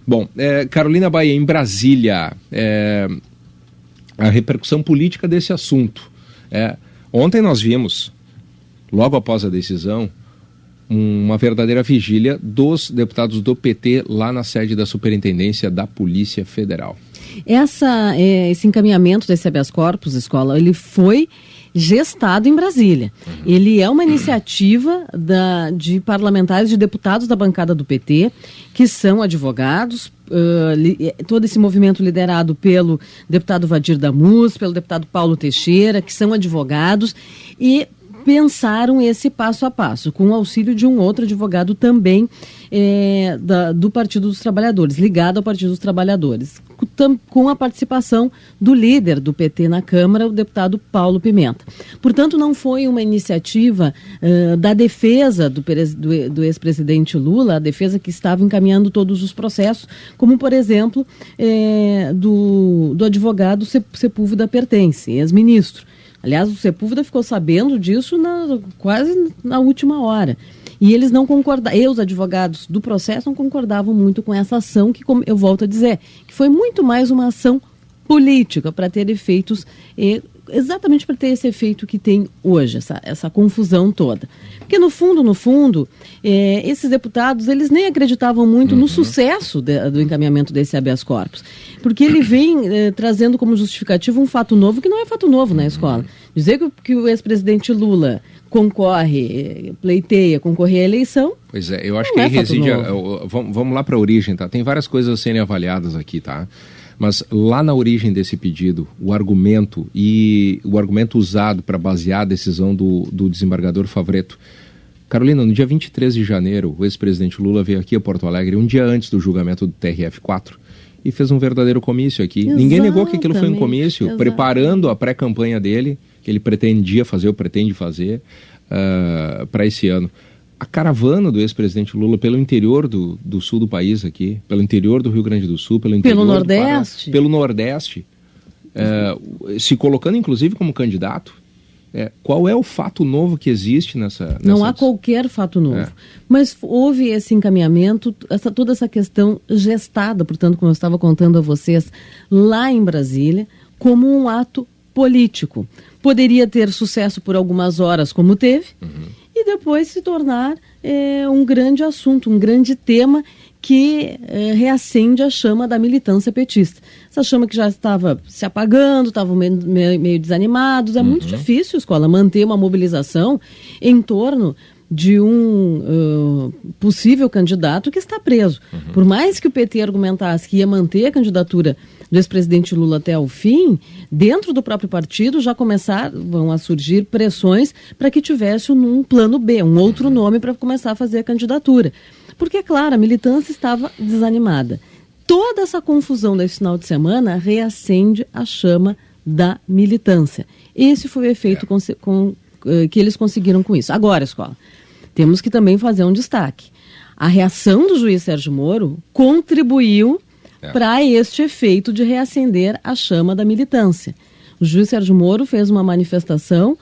Bom, Carolina Baia, em Brasília, a repercussão política desse assunto. Ontem nós vimos, logo após a decisão, uma verdadeira vigília dos deputados do PT lá na sede da Superintendência da Polícia Federal. Esse encaminhamento desse habeas corpus, Escola, ele foi gestado em Brasília. Ele é uma iniciativa de parlamentares, de deputados da bancada do PT, que são advogados, todo esse movimento liderado pelo deputado Vadir Damus, pelo deputado Paulo Teixeira, que são advogados, e pensaram esse passo a passo, com o auxílio de um outro advogado também do Partido dos Trabalhadores, ligado ao Partido dos Trabalhadores, com a participação do líder do PT na Câmara, o deputado Paulo Pimenta. Portanto, não foi uma iniciativa da defesa do ex-presidente Lula, a defesa que estava encaminhando todos os processos, como, por exemplo, do advogado Sepúlveda Pertence, ex-ministro. Aliás, o Sepúlveda ficou sabendo disso quase na última hora. E eles não concordavam, os advogados do processo não concordavam muito com essa ação, que, como eu volto a dizer, que foi muito mais uma ação política para ter efeitos, exatamente para ter esse efeito que tem hoje, essa confusão toda. Porque no fundo, esses deputados, eles nem acreditavam muito no sucesso do encaminhamento desse habeas corpus, porque ele vem trazendo como justificativo um fato novo que não é fato novo na escola. Dizer que o ex-presidente Lula pleiteia concorrer à eleição. Pois é, eu acho que aí reside. Vamos lá para a origem, tá? Tem várias coisas a serem avaliadas aqui, tá? Mas lá na origem desse pedido, o argumento usado para basear a decisão do desembargador Favretto. Carolina, no dia 23 de janeiro, o ex-presidente Lula veio aqui a Porto Alegre, um dia antes do julgamento do TRF4, e fez um verdadeiro comício aqui. Exatamente. Ninguém negou que aquilo foi um comício, preparando a pré-campanha dele, que ele pretendia fazer, ou pretende fazer, para esse ano. A caravana do ex-presidente Lula pelo interior do sul do país aqui, pelo interior do Rio Grande do Sul, pelo Nordeste. Pelo Nordeste, se colocando inclusive como candidato. Qual é o fato novo que existe nessa... Não há qualquer fato novo. Mas houve esse encaminhamento, toda essa questão gestada, portanto, como eu estava contando a vocês, lá em Brasília, como um ato político. Poderia ter sucesso por algumas horas, como teve, e depois se tornar um grande assunto, um grande tema que reacende a chama da militância petista. Essa chama que já estava se apagando, estavam meio desanimados. É muito difícil, Escola, manter uma mobilização em torno de um possível candidato que está preso. Por mais que o PT argumentasse que ia manter a candidatura do ex-presidente Lula até o fim, dentro do próprio partido já vão a surgir pressões para que tivesse um plano B, um outro nome para começar a fazer a candidatura. Porque, é claro, a militância estava desanimada. Toda essa confusão desse final de semana reacende a chama da militância. Esse foi o efeito que eles conseguiram com isso. Agora, Escola, temos que também fazer um destaque. A reação do juiz Sérgio Moro contribuiu para este efeito de reacender a chama da militância. O juiz Sérgio Moro fez uma manifestação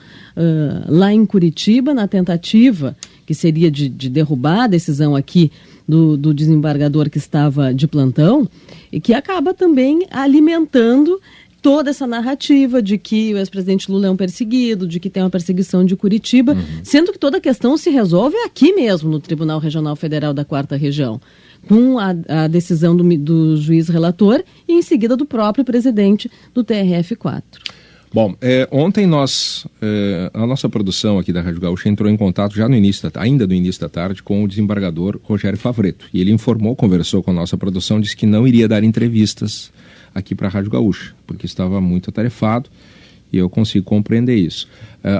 lá em Curitiba, na tentativa que seria de derrubar a decisão aqui do desembargador que estava de plantão, e que acaba também alimentando toda essa narrativa de que o ex-presidente Lula é um perseguido, de que tem uma perseguição de Curitiba, sendo que toda a questão se resolve aqui mesmo, no Tribunal Regional Federal da 4ª Região, com a decisão do juiz relator e em seguida do próprio presidente do TRF4. Bom, ontem a nossa produção aqui da Rádio Gaúcha entrou em contato já ainda no início da tarde, com o desembargador Rogério Favretto. E ele conversou com a nossa produção, disse que não iria dar entrevistas aqui para a Rádio Gaúcha, porque estava muito atarefado, e eu consigo compreender isso.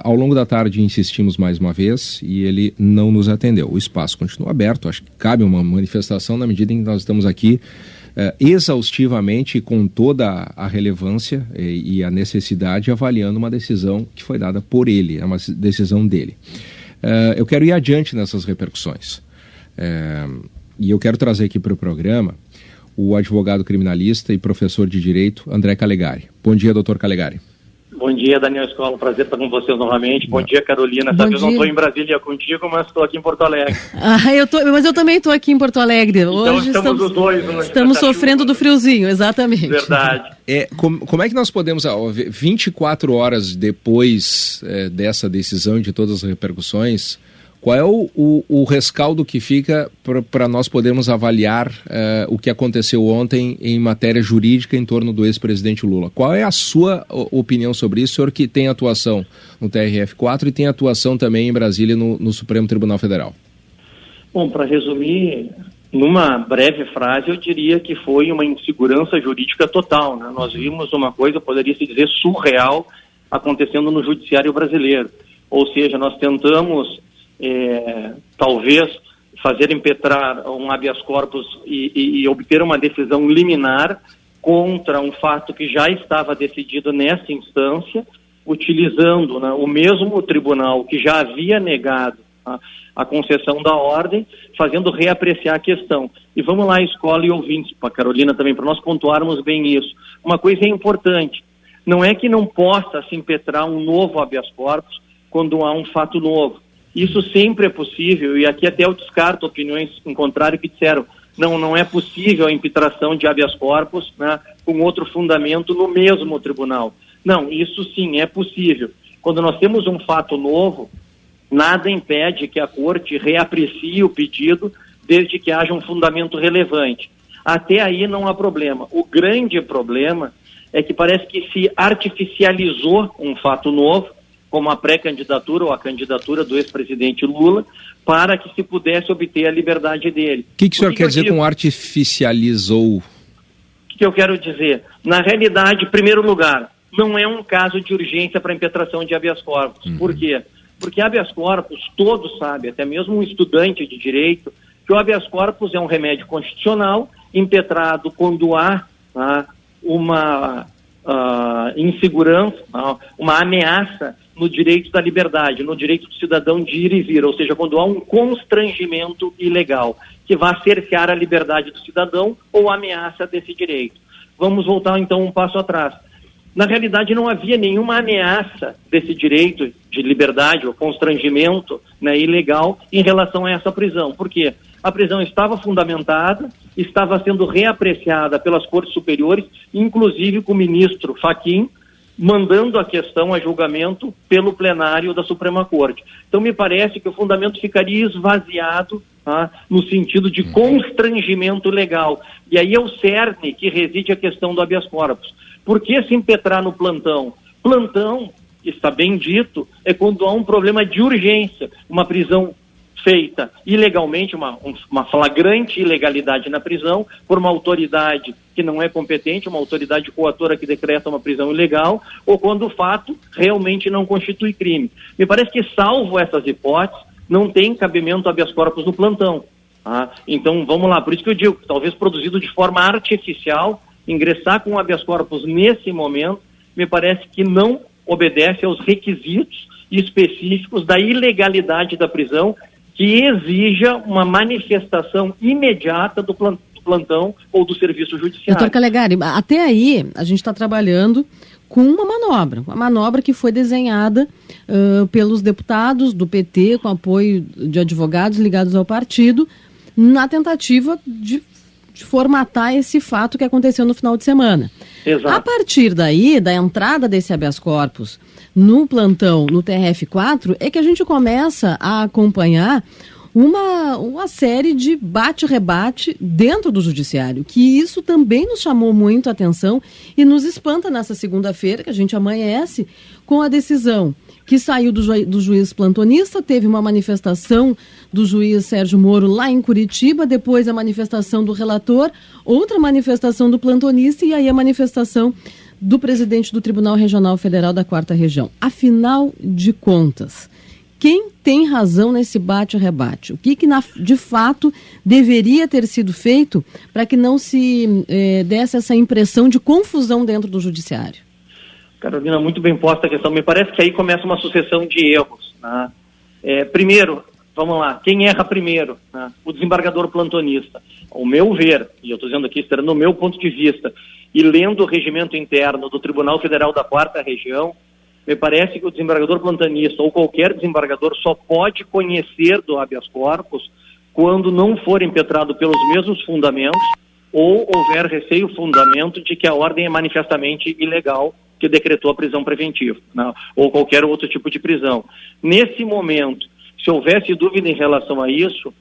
Ao longo da tarde insistimos mais uma vez e ele não nos atendeu. O espaço continua aberto, acho que cabe uma manifestação na medida em que nós estamos aqui exaustivamente, com toda a relevância e a necessidade, avaliando uma decisão que foi dada por ele, é uma decisão dele. Eu quero ir adiante nessas repercussões. E eu quero trazer aqui para o programa o advogado criminalista e professor de Direito, André Calegari. Bom dia, doutor Calegari. Bom dia, Daniel Escola, um prazer estar com vocês novamente. Bom dia, Carolina. Dessa vez não estou em Brasília contigo, mas estou aqui em Porto Alegre. Mas eu também estou aqui em Porto Alegre. Então hoje estamos os dois. Estamos sofrendo do friozinho, exatamente. Verdade. Como é que nós podemos, 24 horas depois dessa decisão e de todas as repercussões, qual é o rescaldo que fica para nós podermos avaliar o que aconteceu ontem em matéria jurídica em torno do ex-presidente Lula? Qual é a sua opinião sobre isso, senhor que tem atuação no TRF4 e tem atuação também em Brasília no Supremo Tribunal Federal? Bom, para resumir, numa breve frase, eu diria que foi uma insegurança jurídica total, né? Nós vimos uma coisa, poderia-se dizer, surreal acontecendo no judiciário brasileiro. Ou seja, nós tentamos talvez fazer impetrar um habeas corpus e obter uma decisão liminar contra um fato que já estava decidido nessa instância, utilizando, né, o mesmo tribunal que já havia negado a concessão da ordem, fazendo reapreciar a questão. E vamos lá, escola e ouvintes, para a Carolina também, para nós pontuarmos bem isso. Uma coisa é importante, não é que não possa se impetrar um novo habeas corpus quando há um fato novo. Isso sempre é possível, e aqui até eu descarto opiniões em contrário que disseram não é possível a impetração de habeas corpus, né, com outro fundamento no mesmo tribunal. Não, isso sim é possível. Quando nós temos um fato novo, nada impede que a Corte reaprecie o pedido desde que haja um fundamento relevante. Até aí não há problema. O grande problema é que parece que se artificializou um fato novo, como a pré-candidatura ou a candidatura do ex-presidente Lula, para que se pudesse obter a liberdade dele. O que o senhor quer dizer com artificializou? O que eu quero dizer? Na realidade, em primeiro lugar, não é um caso de urgência para impetração de habeas corpus. Por quê? Porque habeas corpus, todos sabem, até mesmo um estudante de direito, que o habeas corpus é um remédio constitucional impetrado quando há uma insegurança, uma ameaça no direito da liberdade, no direito do cidadão de ir e vir, ou seja, quando há um constrangimento ilegal que vá cercear a liberdade do cidadão ou ameaça desse direito. Vamos voltar então um passo atrás. Na realidade não havia nenhuma ameaça desse direito de liberdade ou constrangimento, né, ilegal em relação a essa prisão. Por quê? A prisão estava fundamentada, estava sendo reapreciada pelas cortes superiores, inclusive com o ministro Fachin, mandando a questão a julgamento pelo plenário da Suprema Corte. Então me parece que o fundamento ficaria esvaziado, no sentido de constrangimento legal. E aí é o cerne que reside a questão do habeas corpus. Por que se impetrar no plantão? Plantão, está bem dito, é quando há um problema de urgência, uma prisão feita ilegalmente, uma flagrante ilegalidade na prisão, por uma autoridade que não é competente, uma autoridade coatora que decreta uma prisão ilegal, ou quando o fato realmente não constitui crime. Me parece que, salvo essas hipóteses, não tem cabimento habeas corpus no plantão. Então, vamos lá, por isso que eu digo, talvez produzido de forma artificial, ingressar com habeas corpus nesse momento, me parece que não obedece aos requisitos específicos da ilegalidade da prisão, que exija uma manifestação imediata do plantão ou do serviço judiciário. Doutor Calegari, até aí a gente está trabalhando com uma manobra que foi desenhada pelos deputados do PT, com apoio de advogados ligados ao partido, na tentativa de formatar esse fato que aconteceu no final de semana. Exato. A partir daí, da entrada desse habeas corpus no plantão, no TRF4, é que a gente começa a acompanhar uma série de bate-rebate dentro do judiciário, que isso também nos chamou muito a atenção e nos espanta nessa segunda-feira, que a gente amanhece com a decisão que saiu do juiz plantonista, teve uma manifestação do juiz Sérgio Moro lá em Curitiba, depois a manifestação do relator, outra manifestação do plantonista e aí a manifestação do presidente do Tribunal Regional Federal da 4ª Região. Afinal de contas, quem tem razão nesse bate-rebate? O que de fato deveria ter sido feito para que não se desse essa impressão de confusão dentro do judiciário? Carolina, muito bem posta a questão. Me parece que aí começa uma sucessão de erros. Primeiro, vamos lá, quem erra primeiro? Né? O desembargador plantonista. Ao meu ver, e eu estou dizendo aqui, estarando no meu ponto de vista, e lendo o regimento interno do Tribunal Federal da 4ª Região, me parece que o desembargador plantonista ou qualquer desembargador só pode conhecer do habeas corpus quando não for impetrado pelos mesmos fundamentos ou houver receio fundamento de que a ordem é manifestamente ilegal que decretou a prisão preventiva, né? Ou qualquer outro tipo de prisão. Nesse momento, se houvesse dúvida em relação a isso,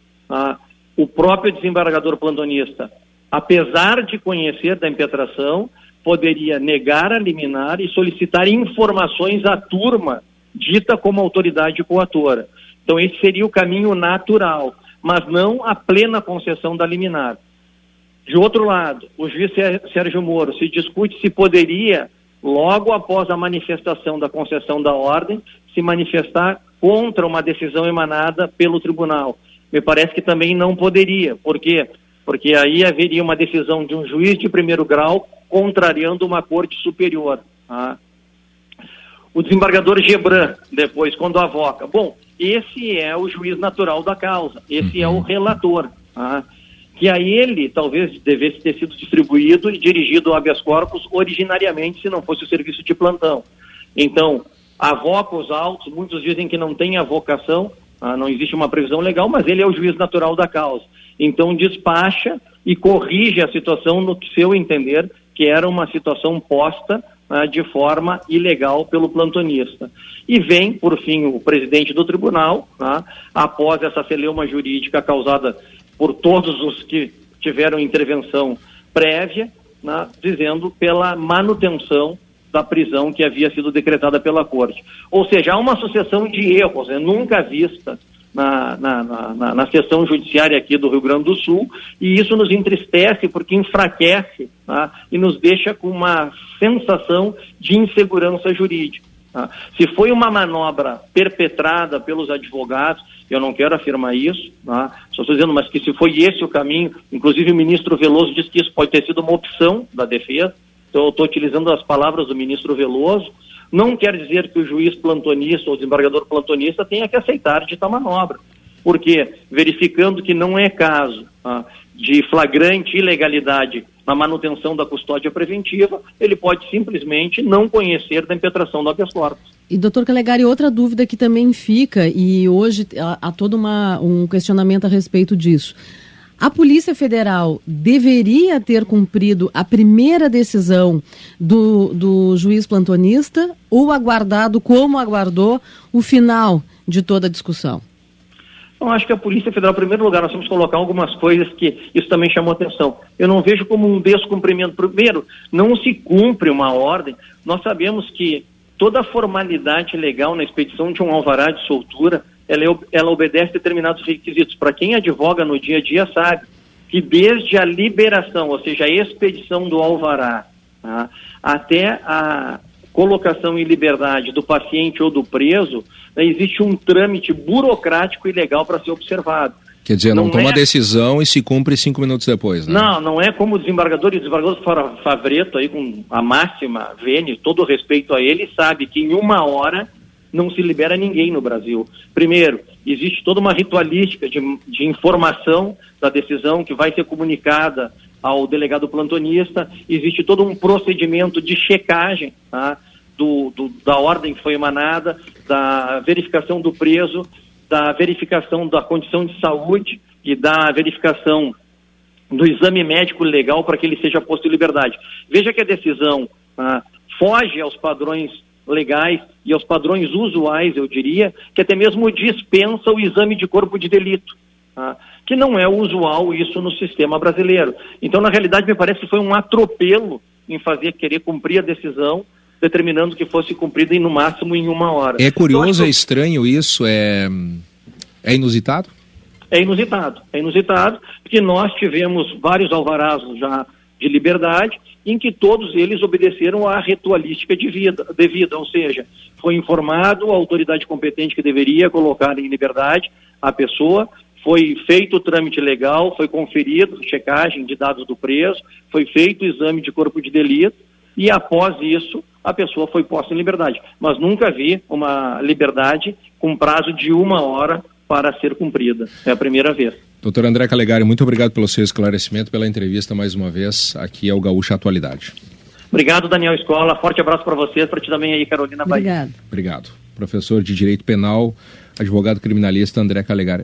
o próprio desembargador plantonista, apesar de conhecer da impetração, poderia negar a liminar e solicitar informações à turma dita como autoridade coatora. Então esse seria o caminho natural, mas não a plena concessão da liminar. De outro lado, o juiz Sérgio Moro se discute se poderia, logo após a manifestação da concessão da ordem, se manifestar contra uma decisão emanada pelo tribunal. Me parece que também não poderia. Por quê? Porque aí haveria uma decisão de um juiz de primeiro grau contrariando uma corte superior. Tá? O desembargador Gebran, depois, quando avoca. Bom, esse é o juiz natural da causa, esse é o relator. Tá? Que a ele talvez devesse ter sido distribuído e dirigido ao habeas corpus originariamente, se não fosse o serviço de plantão. Então, avoca os autos, muitos dizem que não tem avocação, não existe uma previsão legal, mas ele é o juiz natural da causa. Então, despacha e corrige a situação no seu entender, que era uma situação posta de forma ilegal pelo plantonista. E vem, por fim, o presidente do tribunal, após essa celeuma jurídica causada por todos os que tiveram intervenção prévia, dizendo pela manutenção da prisão que havia sido decretada pela corte. Ou seja, há uma sucessão de erros, nunca vista na sessão judiciária aqui do Rio Grande do Sul, e isso nos entristece porque enfraquece e nos deixa com uma sensação de insegurança jurídica. Se foi uma manobra perpetrada pelos advogados, eu não quero afirmar isso, só estou dizendo, mas que se foi esse o caminho, inclusive o ministro Veloso disse que isso pode ter sido uma opção da defesa, então eu estou utilizando as palavras do ministro Veloso, não quer dizer que o juiz plantonista ou o desembargador plantonista tenha que aceitar de tal manobra, porque verificando que não é caso de flagrante ilegalidade na manutenção da custódia preventiva, ele pode simplesmente não conhecer da impetração do habeas corpus. E, doutor Calegari, outra dúvida que também fica, e hoje há todo um questionamento a respeito disso. A Polícia Federal deveria ter cumprido a primeira decisão do juiz plantonista ou aguardado, como aguardou, o final de toda a discussão? Eu acho que a Polícia Federal, em primeiro lugar, nós temos que colocar algumas coisas que isso também chamou atenção. Eu não vejo como um descumprimento. Primeiro, não se cumpre uma ordem. Nós sabemos que toda a formalidade legal na expedição de um alvará de soltura, ela obedece determinados requisitos. Para quem advoga no dia a dia sabe que desde a liberação, ou seja, a expedição do alvará, até a colocação em liberdade do paciente ou do preso, existe um trâmite burocrático e legal para ser observado. Quer dizer, não toma decisão e se cumpre 5 minutos depois, né? Não é como o desembargador Favreto, aí com a máxima vênia, todo o respeito a ele, sabe que em 1 hora não se libera ninguém no Brasil. Primeiro, existe toda uma ritualística de informação da decisão que vai ser comunicada ao delegado plantonista, existe todo um procedimento de checagem da ordem que foi emanada, da verificação do preso, da verificação da condição de saúde e da verificação do exame médico legal para que ele seja posto em liberdade. Veja que a decisão foge aos padrões legais e aos padrões usuais, eu diria, que até mesmo dispensa o exame de corpo de delito, que não é usual isso no sistema brasileiro. Então, na realidade, me parece que foi um atropelo em querer cumprir a decisão, determinando que fosse cumprida no máximo em 1 hora. É curioso, então, é estranho isso, é inusitado? É inusitado, porque nós tivemos vários alvarás já de liberdade, em que todos eles obedeceram à ritualística devida, ou seja, foi informado a autoridade competente que deveria colocar em liberdade a pessoa, foi feito o trâmite legal, foi conferido checagem de dados do preso, foi feito o exame de corpo de delito, e após isso a pessoa foi posta em liberdade. Mas nunca vi uma liberdade com prazo de 1 hora para ser cumprida. É a primeira vez. Doutor André Calegari, muito obrigado pelo seu esclarecimento, pela entrevista mais uma vez aqui ao Gaúcha Atualidade. Obrigado, Daniel Escola. Forte abraço para vocês, para ti também aí, Carolina Bahia. Obrigado. Obrigado. Professor de Direito Penal, advogado criminalista André Calegari.